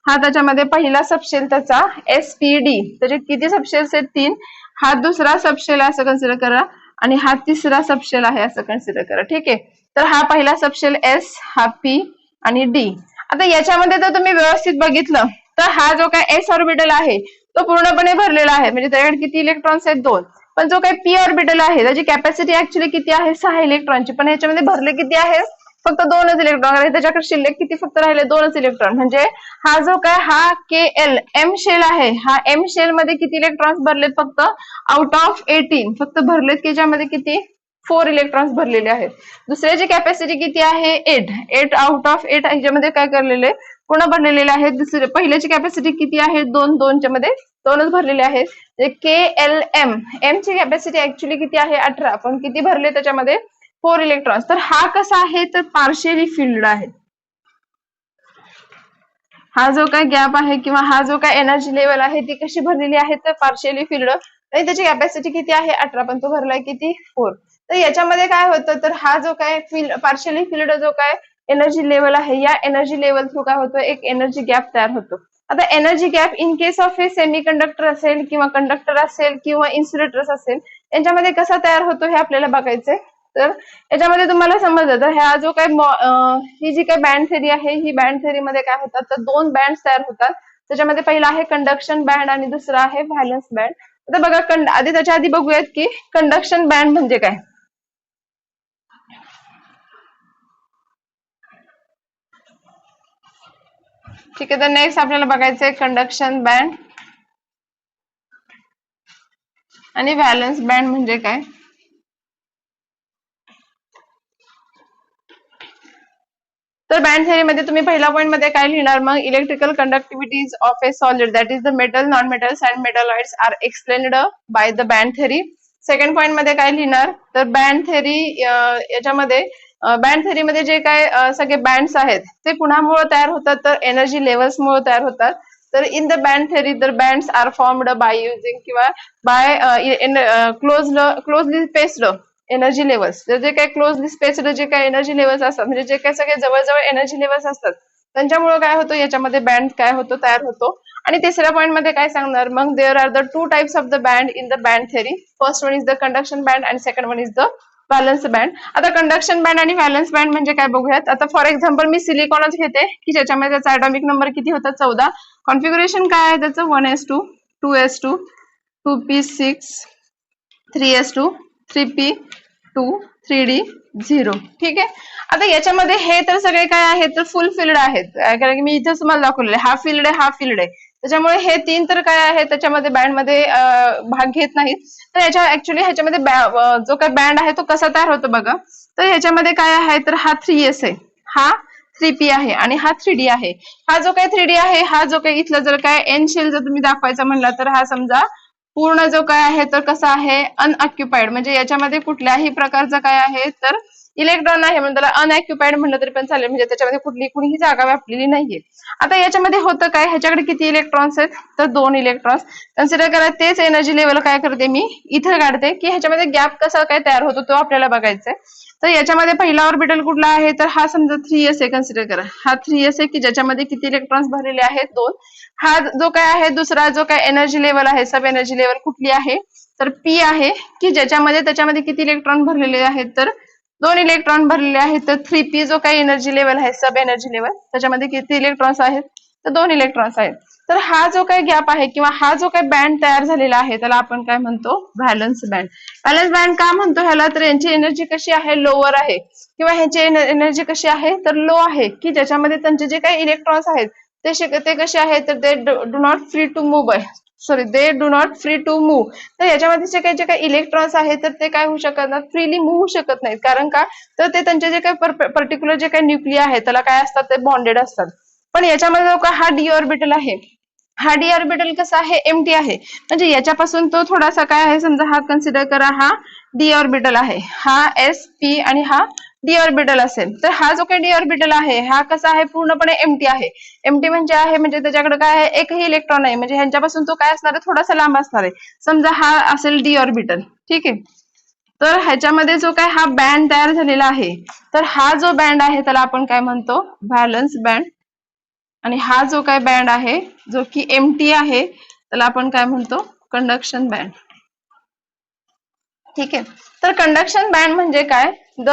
हा त्याच्यामध्ये पहिला सबशेल त्याचा SPD, त्याचे किती सबशेल्स आहेत, 3. हा दुसरा सबशेल आहे असं कन्सिडर करा आणि हा तिसरा सबशेल आहे असं कन्सिडर करा. ठीक आहे. तर हा पहिला सबशेल एस, हा पी आणि डी. आता याच्यामध्ये जर तुम्ही व्यवस्थित बघितलं तर हा जो काय एस ऑर्बिटल आहे तो पूर्णपणे भरलेला आहे, म्हणजे त्याच्याकडे किती इलेक्ट्रॉन्स आहेत, 2. पण जो काही पी ऑर्बिटल आहे त्याची कॅपॅसिटी ऍक्च्युली किती आहे, 6 इलेक्ट्रॉनची. पण याच्यामध्ये भरले किती आहे, फक्त 2च इलेक्ट्रॉन आहे. त्याच्याकडे शिल्लक किती फक्त राहिले, 2च इलेक्ट्रॉन. म्हणजे हा जो काय हा के एल एम शेल आहे, हा एम शेल मध्ये किती इलेक्ट्रॉन्स भरलेत, फक्त आउट ऑफ 18 फक्त भरलेत. त्याच्यामध्ये किती, 4 इलेक्ट्रॉन्स भरलेले आहेत. दुसऱ्याची कॅपॅसिटी किती आहे, 8 आउट ऑफ 8 ह्याच्यामध्ये काय करलेले, पूर्ण भरलेले आहेत. दुसरे पहिल्याची कॅपॅसिटी किती आहे, 2च्या मध्ये 2च भरलेले आहेत. के एल एम एम ची कॅपॅसिटी ऍक्च्युली किती आहे, 18, पण किती भरले त्याच्यामध्ये, 4 इलेक्ट्रॉन्स. तर हा कसा आहे, तर पार्शियली फिल्ड आहे. हा जो काय गॅप आहे किंवा हा जो काय एनर्जी लेवल आहे ती कशी भरलेली आहे, तर पार्शियली फिल्ड. आणि त्याची कॅपॅसिटी किती आहे, 18, पण तो भरलाय किती, 4. तर याच्यामध्ये काय होतं, तर हा जो काय पार्शियली फिल्ड जो काय एनर्जी लेवल आहे, या एनर्जी लेवल थ्रू काय होतं, एक एनर्जी गॅप तयार होतो. आता energy gap in case of हे सेमीकंडक्टर असेल किंवा कंडक्टर असेल किंवा इन्सुलेटर्स असेल, यांच्यामध्ये कसा तयार होतो हे आपल्याला बघायचंय. तर याच्यामध्ये तुम्हाला समजलं तर ह्या जो काय ही जी काय बँड थेरी आहे, ही बँड थेरी मध्ये काय होतात, तर 2 बँड तयार होतात. त्याच्यामध्ये पहिला आहे कंडक्शन बँड आणि दुसरा आहे व्हॅलन्स बँड. आता बघा आधी त्याच्या आधी बघूयात की कंडक्शन बँड म्हणजे काय. ठीक आहे, तर नेक्स्ट आपल्याला बघायचंय कंडक्शन बँड आणि व्हॅलन्स बँड म्हणजे काय. तर बँड थेरी मध्ये तुम्ही पहिल्या पॉईंट मध्ये काय लिहिणार, मग electrical conductivities of a solid that is the metal, non metals and metalloids are explained by the band theory. Second point मध्ये काय लिहिणार, तर बँड थेरी याच्यामध्ये बँड थेरी मध्ये जे काय सगळे बँड्स आहेत ते कुणामुळे तयार होतात, तर एनर्जी लेवल्स मुळे तयार होतात. तर in the band theory the bands are formed by using किंवा by closely spaced energy levels. जे काही क्लोजली स्पेस्ड जे काही एनर्जी लेवल्स असतात, म्हणजे जे काही सगळे जवळजवळ एनर्जी लेवल्स असतात त्यांच्यामुळे काय होतं, याच्यामध्ये बँड काय होतो, तयार होतो. आणि तिसऱ्या पॉईंट मध्ये काय सांगणार, मग there are the 2 types of the band in the band theory. First one is the conduction band आणि second one is the valence band. आता कंडक्शन बँड आणि व्हॅलन्स बँड म्हणजे काय बघूयात. आता फॉर एक्झाम्पल मी सिलिकॉनच घेते की ज्याच्यामध्ये त्याचा ॲटॉमिक नंबर किती होता, 14. कॉन्फिगरेशन काय आहे त्याचं, 1s2 2s2 2p6 3s2 3p2 3d0. ठीक आहे. आता याच्यामध्ये हे तर सगळे काय आहेत, तर फुल फिल्ड आहेत, कारण की मी इथेच तुम्हाला दाखवलेलं आहे, हा फिल्ड आहे, हा फिल्ड आहे. त्याच्यामुळे हे 3 तर काय आहे, त्याच्यामध्ये बँड मध्ये भाग घेत नाहीत. तर याच्या ऍक्च्युली ह्याच्यामध्ये जो काय बँड आहे तो कसा तयार होतो बघा. तर ह्याच्यामध्ये काय आहे, तर हा 3s आहे, हा 3p आहे आणि हा 3d आहे. हा जो काही 3d आहे, हा जो काही इथला जर काय एन शेल जर तुम्ही दाखवायचा म्हणला तर हा समजा पूर्ण जो काय आहे तर कसा आहे, अनऑक्युपाइड, म्हणजे याच्यामध्ये कुठल्याही प्रकारचा काय आहे तर इलेक्ट्रॉन आहे, म्हणून त्याला अनऑक्युपाइड म्हणलं तरी पण चालेल, म्हणजे त्याच्यामध्ये कुणीही जागा व्यापलेली नाहीये. आता याच्यामध्ये होतं काय, ह्याच्याकडे किती इलेक्ट्रॉन्स आहेत, तर 2 इलेक्ट्रॉन्स. कन्सिडर करा तेच एनर्जी लेवल काय करते मी इथं काढते की ह्याच्यामध्ये गॅप कसा काय तयार होतो तो आपल्याला बघायचंय. तर याच्यामध्ये पहिला ऑर्बिटल कुठला आहे, तर हा समजा 3s आहे, कन्सिडर करा हा 3s आहे की ज्याच्यामध्ये किती इलेक्ट्रॉन्स भरलेले आहेत, 2. हा जो काय आहे दुसरा जो काय एनर्जी लेवल आहे, सब एनर्जी लेवल कुठली आहे, तर पी आहे की त्याच्यामध्ये किती इलेक्ट्रॉन भरलेले आहेत, तर 2 इलेक्ट्रॉन भरलेले आहेत. तर 3p जो काही एनर्जी लेवल आहे, सब एनर्जी लेवल, त्याच्यामध्ये किती इलेक्ट्रॉन्स आहेत, तर 2 इलेक्ट्रॉन्स आहेत. तर हा जो काही गॅप आहे किंवा हा जो काही बँड तयार झालेला आहे त्याला आपण काय म्हणतो, व्हॅलन्स बँड. व्हॅलन्स बँड का म्हणतो ह्याला, तर यांची एनर्जी कशी आहे, लोअर आहे, किंवा ह्याची एनर्जी कशी आहे, तर लो आहे, की ज्याच्यामध्ये त्यांचे जे काही इलेक्ट्रॉन्स आहेत ते कसे आहेत, तर ते do not free to move sorry they do not free to move. तर याच्यामध्ये जे काही इलेक्ट्रॉन्स आहेत तर ते काय होऊ शकत नाही, फ्रीली मूव्ह होऊ शकत नाहीत. कारण का, तर ते त्यांचे जे काही पर्टिक्युलर जे काही न्यूक्लियर आहे त्याला काय असतात, ते बॉन्डेड असतात. पण याच्यामध्ये जो का हा डी ऑर्बिटल आहे, हा डी ऑर्बिटल कसा आहे, एम्प्टी आहे. म्हणजे याच्यापासून तो थोडासा काय आहे, समजा हा कन्सिडर करा, हा डी ऑर्बिटल आहे, हा एस पी आणि हा डी ऑर्बिटल असेल. तर हा जो काही डी ऑर्बिटल आहे हा कसा आहे, पूर्णपणे एम्प्टी आहे. एम्प्टी म्हणजे आहे म्हणजे त्याच्याकडे काय आहे, एकही इलेक्ट्रॉन नाही. म्हणजे ह्यांच्यापासून तो काय असणार आहे, थोडासा लांब असणार आहे. समजा हा असेल डी ऑर्बिटल, ठीक आहे. तर ह्याच्यामध्ये जो काय हा बँड तयार झालेला आहे, तर हा जो बँड आहे त्याला आपण काय म्हणतो, व्हॅलन्स बँड. आणि हा जो काय बँड आहे जो की एम्प्टी आहे त्याला आपण काय म्हणतो, कंडक्शन बँड. ठीक आहे. तर कंडक्शन बँड म्हणजे काय, the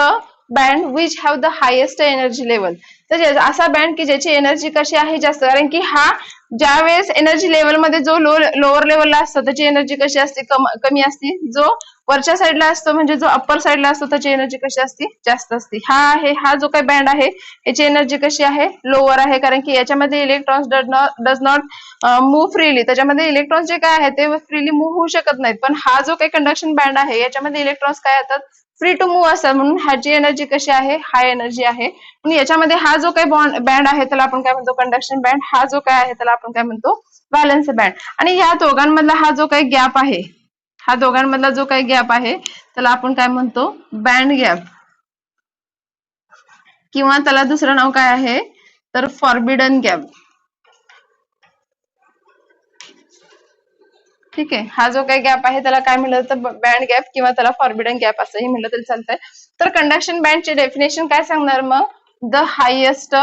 band which have the highest energy level. तर असा बँड की ज्याची एनर्जी कशी आहे, जास्त. कारण की हा ज्या वेळेस एनर्जी लेवल मध्ये जो लोअर लेवलला असतो त्याची एनर्जी कशी असते, कमी असते. जो वरच्या साईडला असतो म्हणजे जो अप्पर साईडला असतो त्याची एनर्जी कशी असते, जास्त असते. हा जो काही बँड आहे याची एनर्जी कशी आहे, लोअर आहे. कारण की याच्यामध्ये electrons does not move freely. त्याच्यामध्ये इलेक्ट्रॉन्स जे काय आहे ते फ्रीली मूव्ह होऊ शकत नाहीत. पण हा जो काही कंडक्शन बँड आहे याच्यामध्ये इलेक्ट्रॉन्स काय येतात, फ्री टू मूव्ह असतात. म्हणून ह्याची एनर्जी कशी आहे, हाय एनर्जी आहे. म्हणून याच्यामध्ये हा जो काही बँड आहे त्याला आपण काय म्हणतो, कंडक्शन बँड. हा जो काय आहे त्याला आपण काय म्हणतो, व्हॅलन्स बँड. आणि ह्या दोघांमधला हा जो काही गॅप आहे, हा दोघांमधला जो काही गॅप आहे त्याला आपण काय म्हणतो, बँड गॅप. किंवा त्याला दुसरं नाव काय आहे तर फॉरबिडन गॅप. ठीक आहे. हा जो काही गॅप आहे त्याला काय म्हणलं तर बँड गॅप किंवा त्याला फॉरबिडन गॅप असंही म्हणलं तरी चालतंय. तर कंडक्शन बँडची डेफिनेशन काय सांगणार मग, the highest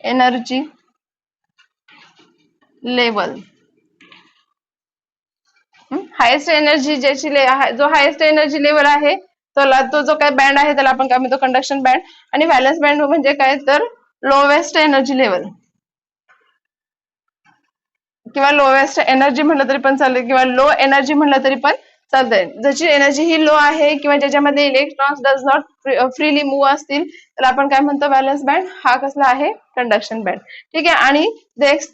energy level. Highest energy ज्याची जो हायेस्ट एनर्जी लेवल आहे तो जो काय बँड आहे त्याला आपण काय म्हणतो, कंडक्शन बँड. आणि व्हॅलन्स बँड म्हणजे काय तर लोवेस्ट एनर्जी लेवल किंवा लोवेस्ट एनर्जी म्हणलं तरी पण चालेल, किंवा लो एनर्जी म्हणलं तरी पण चालतंय. ज्याची एनर्जी ही लो आहे किंवा ज्याच्यामध्ये electrons does not freely move असतील तर आपण काय म्हणतो, व्हॅलन्स बँड. हा कसला आहे, कंडक्शन बँड. ठीक आहे. आणि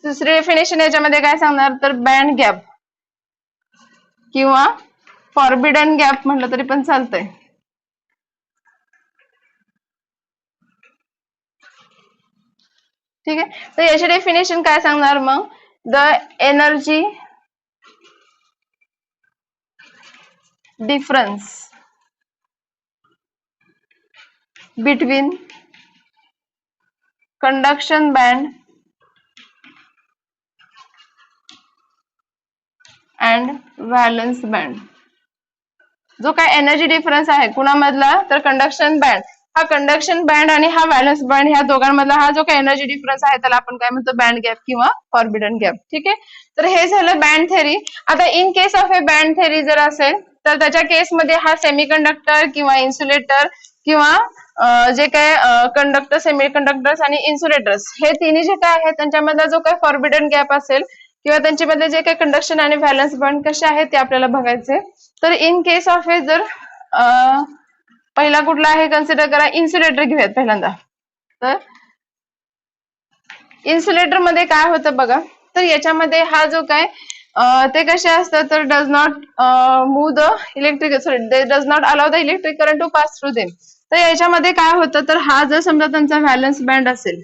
दुसरी डेफिनेशन याच्यामध्ये काय सांगणार तर बँड गॅप किंवा फॉरबिडन गॅप म्हणलं तरी पण चालतंय. ठीक आहे. तर याची डेफिनेशन काय सांगणार मग, the energy difference between conduction band and valence band. जो काय एनर्जी डिफरन्स आहे कुणामधला तर कंडक्शन बँड. हा कंडक्शन बँड आणि हा व्हॅलन्स बँड ह्या दोघांमधला हा जो काही एनर्जी डिफरन्स आहे त्याला आपण काय म्हणतो, बँड गॅप किंवा फॉरबिडन गॅप. ठीक आहे. तर हे झालं बँड थेरी. आता in case of A band theory जर असेल तर त्याच्या केसमध्ये हा सेमीकंडक्टर किंवा इन्सुलेटर किंवा जे काय कंडक्टर, सेमीकंडक्टर्स आणि इन्सुलेटर्स हे तिन्ही जे काय आहेत त्यांच्यामधला जो काय फॉरबिडन गॅप असेल किंवा त्यांच्यामध्ये जे काही कंडक्शन आणि व्हॅलन्स बँड कसे आहेत ते आपल्याला बघायचे. तर इन केस ऑफ ए जर पहिला कुठला आहे कन्सिडर करा, इन्सुलेटर घेऊयात पहिल्यांदा. तर इन्सुलेटर मध्ये काय होतं बघा, तर याच्यामध्ये हा जो काय ते कसे असतात तर does not move the electric, sorry they does not allow the electric current to pass through them. तर याच्यामध्ये काय होतं तर हा जर समजा त्यांचा व्हॅलन्स बँड असेल,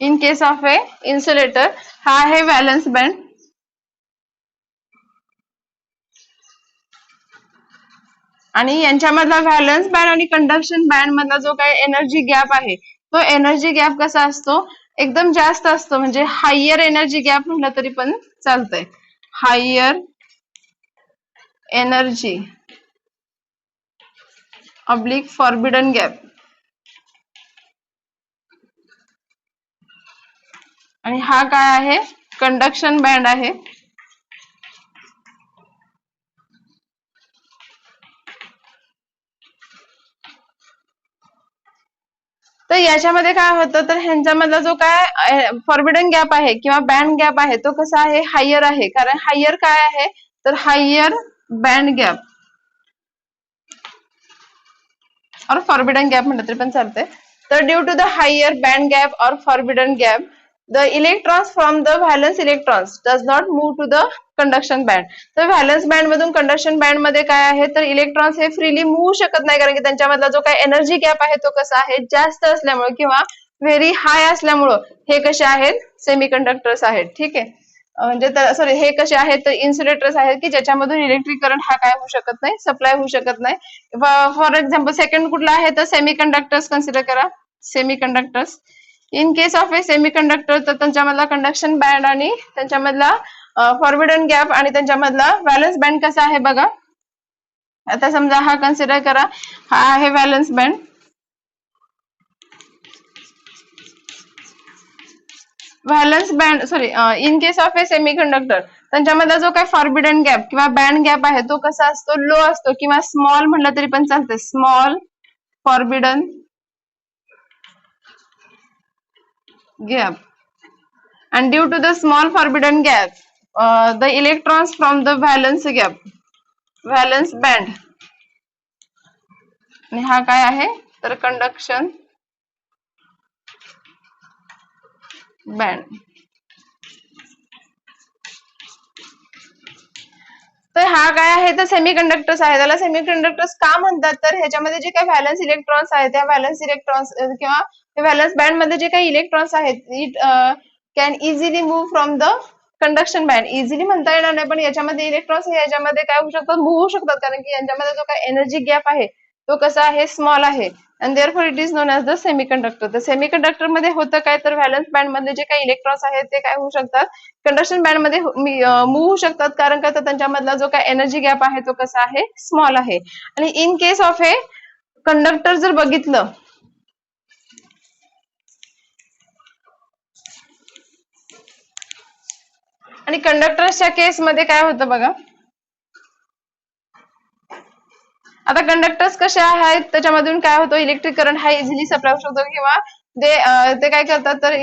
in case of a insulator हा आहे व्हॅलन्स बँड. आणि यांच्यामधला व्हॅलन्स बँड आणि कंडक्शन बँड मधला जो काही एनर्जी गॅप आहे तो एनर्जी गॅप कसा असतो, एकदम जास्त असतो. म्हणजे हायर एनर्जी गॅप म्हटलं तरी पण चालतंय. Higher energy oblique forbidden gap. आणि हा काय आहे, कंडक्शन बँड आहे. तर याच्यामध्ये काय होतं तर ह्यांच्यामधला जो काय फॉरबिडन गॅप आहे किंवा बँड गॅप आहे तो कसा आहे, हायर आहे. कारण हायर काय आहे तर higher band gap or forbidden gap म्हटलं तरी पण चालतंय. तर due to the higher band gap or forbidden gap the electrons from the valence electrons does not move to the conduction band. तर व्हॅलन्स बँड मधून कंडक्शन बँड मध्ये काय आहे तर इलेक्ट्रॉन्स हे फ्रीली मूव्ह शकत नाही, कारण की त्यांच्यामधला जो काय एनर्जी गॅप आहे तो कसा आहे जास्त असल्यामुळे किंवा व्हेरी हाय असल्यामुळं हे कसे आहेत सेमीकंडक्टर्स आहेत. ठीक आहे. म्हणजे सॉरी हे कसे आहेत तर इन्सुलेटर्स आहेत की ज्याच्यामधून इलेक्ट्रिक करंट हा काय होऊ शकत नाही, सप्लाय होऊ शकत नाही. फॉर एक्झाम्पल सेकंड कुठला आहे तर सेमीकंडक्टर्स कन्सिडर करा. Semiconductors in case of A semiconductor तर त्यांच्यामधला कंडक्शन बँड आणि त्यांच्यामधला फॉरबिडन गॅप आणि त्यांच्यामधला व्हॅलन्स बँड कसा आहे बघा. आता समजा हा कन्सिडर करा, हा आहे valence band. Valence band sorry in case of A semiconductor त्यांच्यामधला जो काय फॉरबिडन गॅप किंवा बँड गॅप आहे तो कसा असतो, लो असतो किंवा स्मॉल म्हटलं तरी पण चालते. Small forbidden gap and due to the small forbidden gap the electrons from the valence gap valence band आणि हा काय आहे तर कंडक्शन बँड. तर हा काय आहे तर सेमीकंडक्टर्स आहे. त्याला सेमीकंडक्टर्स का म्हणतात तर ह्याच्यामध्ये जे काही व्हॅलन्स इलेक्ट्रॉन्स आहेत त्या व्हॅलन्स इलेक्ट्रॉन्स किंवा व्हॅलन्स बँड मध्ये जे काही इलेक्ट्रॉन्स आहेत it can easily move from the conduction band. Easily म्हणता येणार नाही पण याच्यामध्ये इलेक्ट्रॉन्स हे याच्यामध्ये काय होऊ शकतात, मूव्ह होऊ शकतात, कारण की यांच्यामध्ये जो काही एनर्जी गॅप आहे तो कसा आहे स्मॉल आहे. And therefore it is known as the semiconductor. तर सेमीकंडक्टर मध्ये होतं काय तर व्हॅलन्स बँड मधले जे काही इलेक्ट्रॉन्स आहेत ते काय होऊ शकतात कंडक्शन बँड मध्ये मूव्ह होऊ शकतात, कारण का तर त्यांच्यामधला जो काही एनर्जी गॅप आहे तो कसा आहे स्मॉल आहे. आणि in case of a conductor जर बघितलं आणि कंडक्टर्सच्या केस मध्ये काय होतं बघा. आता कंडक्टर्स कसे आहेत त्याच्यामधून काय होतं इलेक्ट्रिक करंट हा इझिली सप्लाय होऊ शकतो किंवा ते काय करतात तर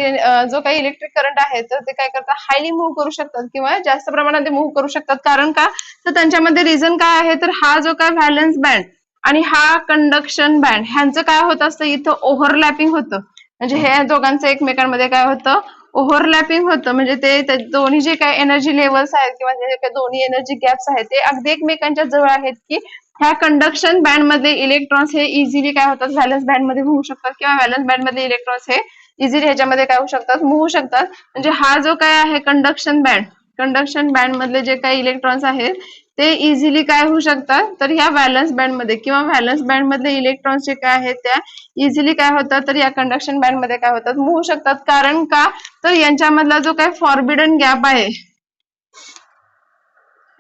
जो काही इलेक्ट्रिक करंट आहे तर ते काय करतात हायली मूव्ह करू शकतात किंवा जास्त प्रमाणात मूव्ह करू शकतात. कारण का तर त्यांच्यामध्ये रिझन काय आहे तर हा जो काय व्हॅलन्स बँड आणि हा कंडक्शन बँड ह्यांचं काय होत असतं इथं ओव्हरलॅपिंग होतं. म्हणजे हे दोघांचं एकमेकांमध्ये काय होतं ओव्हरलॅपिंग होतं. म्हणजे ते दोन्ही जे काही एनर्जी लेवल्स आहेत किंवा जे काही दोन्ही एनर्जी गॅप्स आहेत ते अगदी एकमेकांच्या जवळ आहेत की ह्या कंडक्शन बँड मध्ये इलेक्ट्रॉन्स हे इझिली काय होतात व्हॅलन्स बँड मध्ये होऊ शकतात किंवा व्हॅलन्स बँड मध्ये इलेक्ट्रॉन्स हे इझिली ह्याच्यामध्ये काय होऊ शकतात मूव्ह शकतात. म्हणजे हा जो काय आहे कंडक्शन बँड मधले जे काही इलेक्ट्रॉन्स आहेत ते इझिली काय होऊ शकतात तर ह्या व्हॅलन्स बँड मध्ये किंवा व्हॅलन्स बँड मधले इलेक्ट्रॉन्स जे काय आहेत त्या इझिली काय होतात तर या कंडक्शन बँड मध्ये काय होतात मूव्ह होऊ शकतात. कारण का तर यांच्यामधला जो काय फॉरबिडन गॅप आहे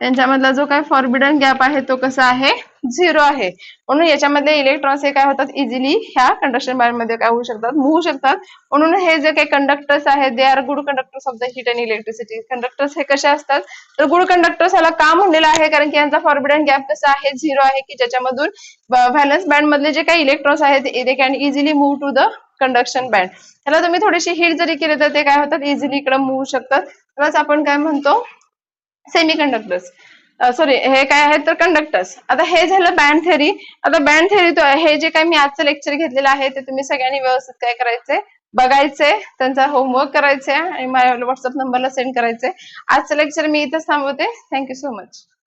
यांच्यामधला जो काय फॉरबिडन गॅप आहे तो कसा आहे झिरो आहे. म्हणून याच्यामध्ये इलेक्ट्रॉन्स हे काय होतात इझिली ह्या कंडक्शन बँड मध्ये काय होऊ शकतात मूव्ह होऊ शकतात. म्हणून हे जे काही कंडक्टर्स आहेत they are good conductors of the heat and electricity. Conductors हे कसे असतात तर गुड कंडक्टर्स ह्याला का म्हणलेलं आहे कारण की यांचा फॉरबिडन गॅप कसा आहे झिरो आहे की ज्याच्यामधून व्हॅलन्स बँड मधले जे काही इलेक्ट्रॉन्स आहेत they can easily move to the conduction band. त्याला तुम्ही थोडीशी हीट जरी केली तर ते काय होतात इझिली इकडे मूव्ह होऊ शकतात. त्यालाच आपण काय म्हणतो सेमीकंडक्टर्स. सॉरी हे काय आहेत तर कंडक्टर्स. आता हे झालं बँड थेअरी. आता बँड थेअरी हे जे काही मी आजचं लेक्चर घेतलेलं आहे ते तुम्ही सगळ्यांनी व्यवस्थित काय करायचंय बघायचंय, त्यांचा होमवर्क करायचंय आणि माझ्या व्हॉट्सअप नंबरला सेंड करायचंय. आजचं लेक्चर मी इथंच थांबवते. Thank you so much.